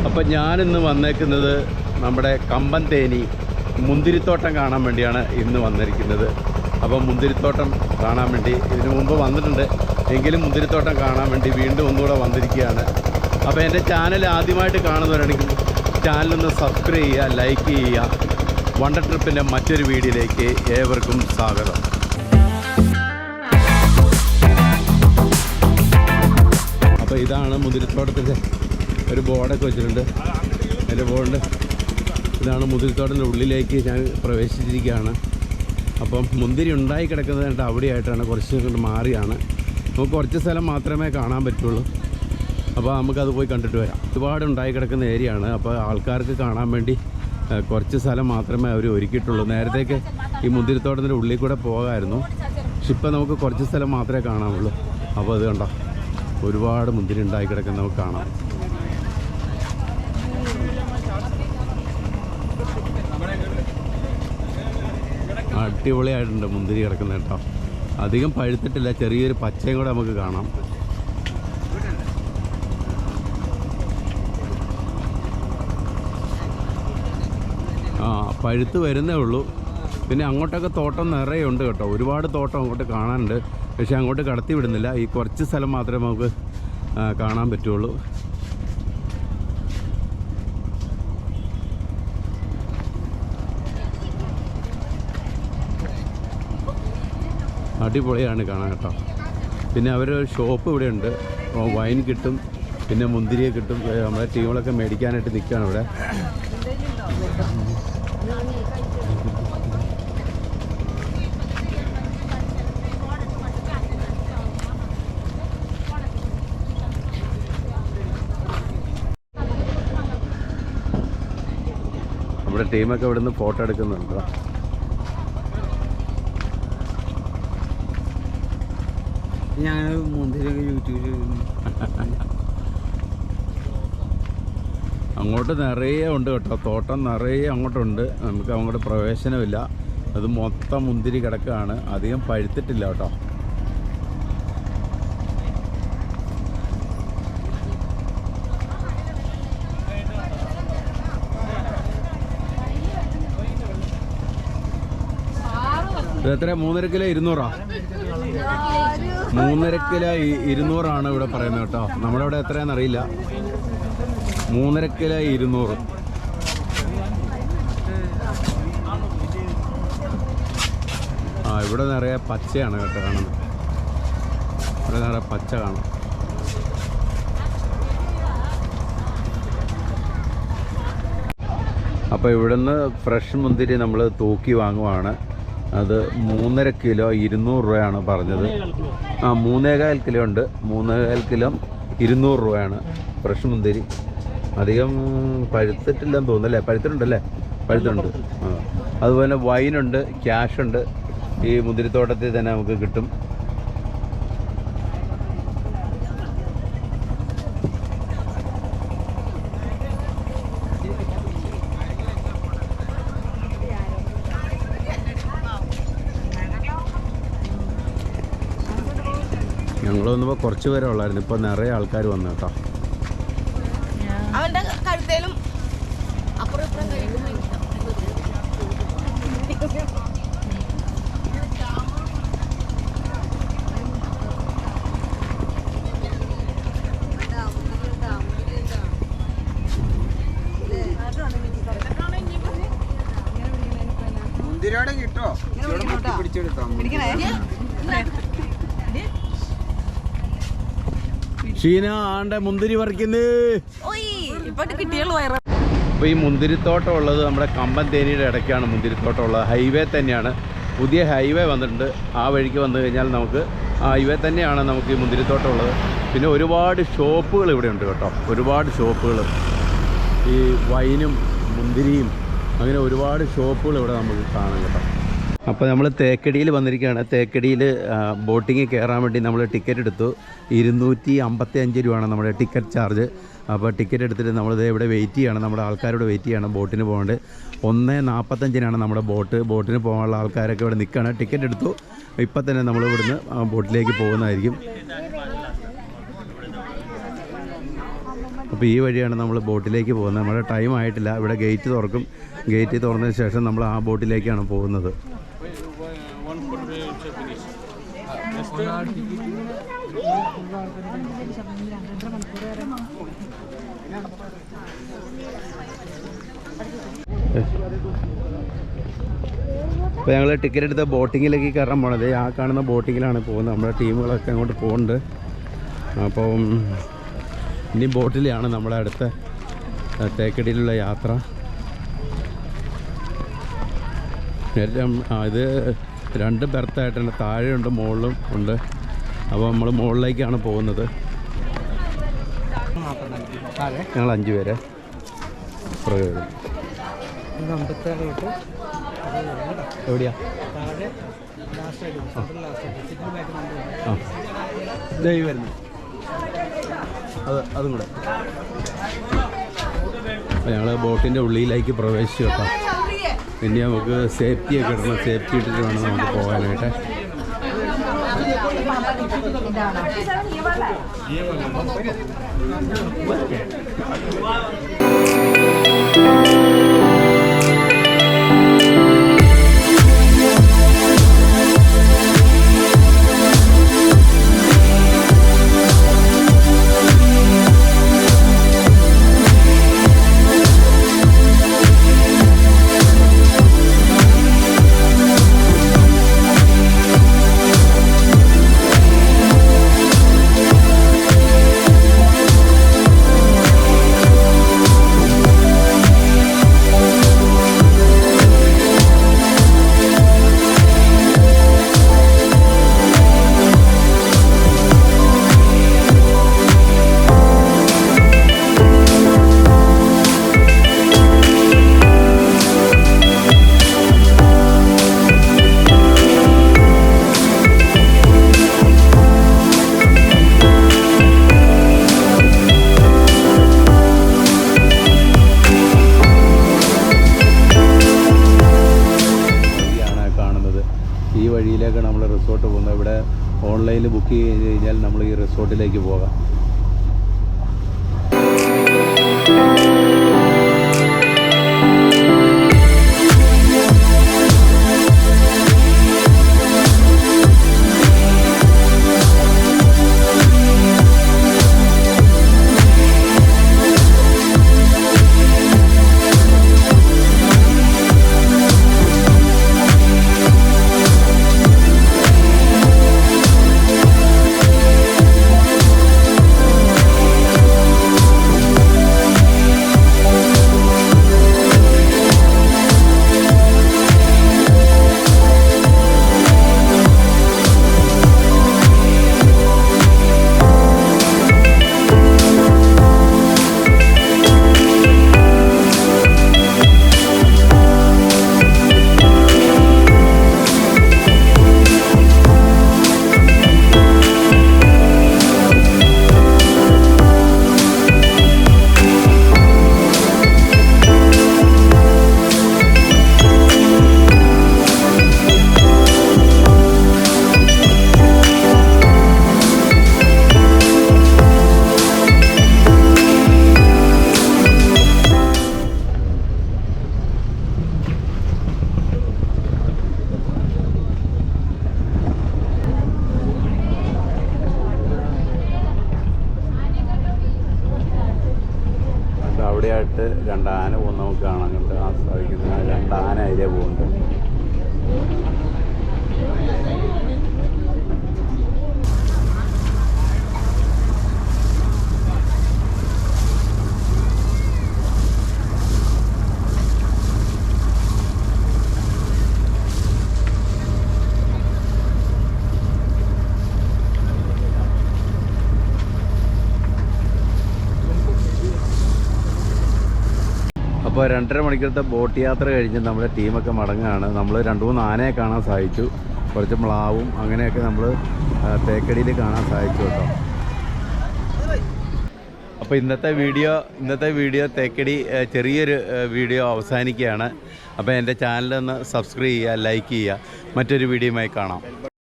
അപ്പോൾ ഞാനിന്ന് വന്നേക്കുന്നത് നമ്മുടെ കമ്പന്തേനി മുന്തിരിത്തോട്ടം കാണാൻ വേണ്ടിയാണ് ഇന്ന് വന്നിരിക്കുന്നത്. അപ്പോൾ മുന്തിരിത്തോട്ടം കാണാൻ വേണ്ടി ഇതിനു മുമ്പ് വന്നിട്ടുണ്ട്, എങ്കിലും മുന്തിരിത്തോട്ടം കാണാൻ വേണ്ടി വീണ്ടും ഒന്നുകൂടെ വന്നിരിക്കുകയാണ്. അപ്പോൾ എൻ്റെ ചാനൽ ആദ്യമായിട്ട് കാണുന്നവരാണെങ്കിൽ ചാനലൊന്ന് സബ്സ്ക്രൈബ് ചെയ്യുക, ലൈക്ക് ചെയ്യുക. വണ്ടർ ട്രിപ്പിൻ്റെ മറ്റൊരു വീഡിയോയിലേക്ക് ഏവർക്കും സ്വാഗതം. അപ്പോൾ ഇതാണ് മുന്തിരിത്തോട്ടത്തിൻ്റെ ഒരു ബോർഡൊക്കെ വെച്ചിട്ടുണ്ട്. എൻ്റെ ബോർഡ് ഇതാണ്. മുന്തിരിത്തോട്ടത്തിൻ്റെ ഉള്ളിലേക്ക് ഞാൻ പ്രവേശിച്ചിരിക്കുകയാണ്. അപ്പം മുന്തിരി ഉണ്ടായി കിടക്കുന്നത് കണ്ട് അവിടെയായിട്ടാണ്, കുറച്ച് കൊണ്ട് മാറിയാണ്. നമുക്ക് കുറച്ച് സ്ഥലം മാത്രമേ കാണാൻ പറ്റുള്ളൂ. അപ്പോൾ നമുക്കത് പോയി കണ്ടിട്ട് വരാം. ഒരുപാട് ഉണ്ടായി കിടക്കുന്ന ഏരിയയാണ്. അപ്പോൾ ആൾക്കാർക്ക് കാണാൻ വേണ്ടി കുറച്ച് സ്ഥലം മാത്രമേ അവർ ഒരുക്കിയിട്ടുള്ളൂ. നേരത്തേക്ക് ഈ മുന്തിരിത്തോട്ടത്തിൻ്റെ ഉള്ളിൽ കൂടെ പോകാമായിരുന്നു, പക്ഷെ ഇപ്പം നമുക്ക് കുറച്ച് സ്ഥലം മാത്രമേ കാണാമുള്ളൂ. അപ്പോൾ അത് കണ്ടോ, ഒരുപാട് മുന്തിരി ഉണ്ടായി കിടക്കുന്ന നമുക്ക് കാണാം. അടിപൊളിയായിട്ടുണ്ട് മുന്തിരി കിടക്കുന്നത് കേട്ടോ. അധികം പഴുത്തിട്ടില്ല, ചെറിയൊരു പച്ചയും കൂടെ നമുക്ക് കാണാം. പഴുത്ത് വരുന്നേ ഉള്ളൂ. പിന്നെ അങ്ങോട്ടൊക്കെ തോട്ടം നിറയെ ഉണ്ട് കേട്ടോ, ഒരുപാട് തോട്ടം അങ്ങോട്ട് കാണാനുണ്ട്. പക്ഷെ അങ്ങോട്ട് കടത്തി വിടുന്നില്ല. ഈ കുറച്ച് സ്ഥലം മാത്രമേ നമുക്ക് കാണാൻ പറ്റുള്ളൂ. അടിപൊളിയാണ് കാണാൻ കേട്ടോ. പിന്നെ അവരൊരു ഷോപ്പ് ഇവിടെ ഉണ്ട്, വൈൻ കിട്ടും, പിന്നെ മുന്തിരിയെ കിട്ടും. നമ്മുടെ ടീമുകളൊക്കെ മേടിക്കാനായിട്ട് നിൽക്കുകയാണ് ഇവിടെ. നമ്മുടെ ടീമൊക്കെ ഇവിടെ നിന്ന് ഫോട്ടോ എടുക്കുന്നുണ്ട്. ഞാൻ മുന്തിരിയൊക്കെ യൂട്യൂബിൽ അങ്ങോട്ട് നിറയെ ഉണ്ട് കേട്ടോ, തോട്ടം നിറയെ അങ്ങോട്ടുണ്ട്. നമുക്ക് അങ്ങോട്ട് പ്രവേശനമില്ല. അത് മൊത്തം മുന്തിരി കിടക്കുകയാണ്, അധികം പഴുത്തിട്ടില്ല കേട്ടോ. എത്ര? 3.5 കിലോ 200? 3.5 കിലോ 200 ഇവിടെ പറയുന്നത് കേട്ടോ. നമ്മുടെ ഇവിടെ എത്രയാണെന്ന് അറിയില്ല. 3.5 കിലോ 200. ഇവിടെ നിറയെ പച്ചയാണ് കേട്ടോ കാണുന്നത്. ഇവിടെ നിറയെ പച്ച കാണും. അപ്പോൾ ഇവിടുന്ന് ഫ്രഷ് മുന്തിരി നമ്മൾ തൂക്കി വാങ്ങുവാണ്. അത് 3.5 കിലോ 200 രൂപയാണ് പറഞ്ഞത്. 3.25 കിലോ ഉണ്ട്. 3.25 കിലോ 200 രൂപയാണ് ഫ്രഷ് മുന്തിരി. അധികം പഴുത്തിട്ടില്ലെന്ന് തോന്നുന്നല്ലേ? പഴുത്തിട്ടുണ്ടല്ലേ? പഴുത്തുണ്ട്. അതുപോലെ വൈനുണ്ട്, ക്യാഷുണ്ട്. ഈ മുന്തിരിത്തോട്ടത്തിൽ തന്നെ നമുക്ക് കിട്ടും. ഞങ്ങൾ വന്നപ്പോൾ കുറച്ച് പേരെ ഉള്ളായിരുന്നു, ഇപ്പോൾ നിറയെ ആൾക്കാർ വന്നു കേട്ടോ. അവന്റെ കഴുത്തേലും അപ്പുറം ഇപ്പുറം കഴിക്കുന്നു. മുന്തിരിയോടെ കിട്ടോ പിടിച്ചെടുത്തോ? ഷീന ആണ്ട മുന്തിരി പറിക്കുന്നേ. അപ്പോൾ ഈ മുന്തിരിത്തോട്ടം ഉള്ളത് നമ്മുടെ കമ്പന്തേനിയുടെ ഇടയ്ക്കാണ് മുന്തിരിത്തോട്ടം ഉള്ളത്. ഹൈവേ തന്നെയാണ്, പുതിയ ഹൈവേ വന്നിട്ടുണ്ട്. ആ വഴിക്ക് വന്നു കഴിഞ്ഞാൽ നമുക്ക് ഹൈവേ തന്നെയാണ് നമുക്ക് ഈ മുന്തിരിത്തോട്ടം ഉള്ളത്. പിന്നെ ഒരുപാട് ഷോപ്പുകൾ ഇവിടെ ഉണ്ട് കേട്ടോ, ഒരുപാട് ഷോപ്പുകൾ. ഈ വൈനും മുന്തിരിയും അങ്ങനെ ഒരുപാട് ഷോപ്പുകൾ ഇവിടെ നമുക്ക് കാണാം കേട്ടോ. അപ്പോൾ നമ്മൾ തേക്കടിയിൽ വന്നിരിക്കുകയാണ്. തേക്കടിയിൽ ബോട്ടിങ് കയറാൻ വേണ്ടി നമ്മൾ ടിക്കറ്റ് എടുത്തു. 255 രൂപയാണ് നമ്മുടെ ടിക്കറ്റ് ചാർജ്. അപ്പോൾ ടിക്കറ്റ് എടുത്തിട്ട് നമ്മളിത് ഇവിടെ വെയിറ്റ് ചെയ്യണം, നമ്മുടെ ആൾക്കാരോട് വെയിറ്റ് ചെയ്യണം ബോട്ടിന് പോകേണ്ടത്. 1:45 നമ്മുടെ ബോട്ടിന് പോകാനുള്ള ആൾക്കാരൊക്കെ ഇവിടെ നിൽക്കുകയാണ്. ടിക്കറ്റ് എടുത്തു. ഇപ്പം തന്നെ നമ്മൾ ഇവിടുന്ന് ബോട്ടിലേക്ക് പോകുന്നതായിരിക്കും. അപ്പോൾ ഈ വഴിയാണ് നമ്മൾ ബോട്ടിലേക്ക് പോകുന്നത്. നമ്മുടെ ടൈം ആയിട്ടില്ല. ഇവിടെ ഗേറ്റ് തുറക്കും. ഗേറ്റ് തുറന്നതിന് ശേഷം നമ്മൾ ആ ബോട്ടിലേക്കാണ് പോകുന്നത്. അപ്പോൾ ഞങ്ങൾ ടിക്കറ്റ് എടുത്ത ബോട്ടിങ്ങിലേക്ക് കയറാൻ പോണത്. ആ കാണുന്ന ബോട്ടിങ്ങിലാണ് പോകുന്നത്. നമ്മുടെ ടീമുകളൊക്കെ അങ്ങോട്ട് പോകുന്നുണ്ട്. അപ്പം ഇനി ബോട്ടിലാണ് നമ്മുടെ അടുത്ത തേക്കടിയിലുള്ള യാത്ര. ഇത് 2 ബെർത്തായിട്ടുണ്ട്. താഴെയുണ്ട്, മുകളിലും ഉണ്ട്. അപ്പോൾ നമ്മൾ മുകളിലേക്കാണ് പോകുന്നത്. ഞങ്ങൾ 5 പേര് എവിടെയാ? ദൈവം വരുന്നു. അതും കൂടെ. അപ്പോൾ ഞങ്ങൾ ബോട്ടിൻ്റെ ഉള്ളിലേക്ക് പ്രവേശിച്ചു കേട്ടോ. പിന്നെ നമുക്ക് സേഫ്റ്റിയൊക്കെ ഇടണം. സേഫ്റ്റി ഇട്ടിട്ട് വേണം നമുക്ക് പോകാനായിട്ട്. ഈ വഴിയിലേക്ക് നമ്മൾ റിസോർട്ട് പോകുന്നത്. ഇവിടെ ഓൺലൈനിൽ ബുക്ക് ചെയ്ത് കഴിഞ്ഞാൽ നമ്മൾ ഈ റിസോർട്ടിലേക്ക് പോകാം. അവിടെയായിട്ട് 2 ആന പോകുന്ന നമുക്ക് കാണാൻ സാധിക്കുന്നത്. 2 ആന അതിലേ പോകുന്നുണ്ട്. അപ്പോൾ 2.5 മണിക്കൂറത്തെ ബോട്ട് യാത്ര കഴിഞ്ഞ് നമ്മുടെ ടീമൊക്കെ മടങ്ങുകയാണ്. നമ്മൾ 2-3 ആനയെ കാണാൻ സാധിച്ചു. കുറച്ച് മ്ലാവും അങ്ങനെയൊക്കെ നമ്മൾ തേക്കടിയിൽ കാണാൻ സാധിച്ചു കേട്ടോ. അപ്പോൾ ഇന്നത്തെ വീഡിയോ തേക്കടി ചെറിയൊരു വീഡിയോ അവസാനിക്കുകയാണ്. അപ്പോൾ എൻ്റെ ചാനലൊന്ന് സബ്സ്ക്രൈബ് ചെയ്യുക, ലൈക്ക് ചെയ്യുക. മറ്റൊരു വീഡിയോയുമായി കാണാം.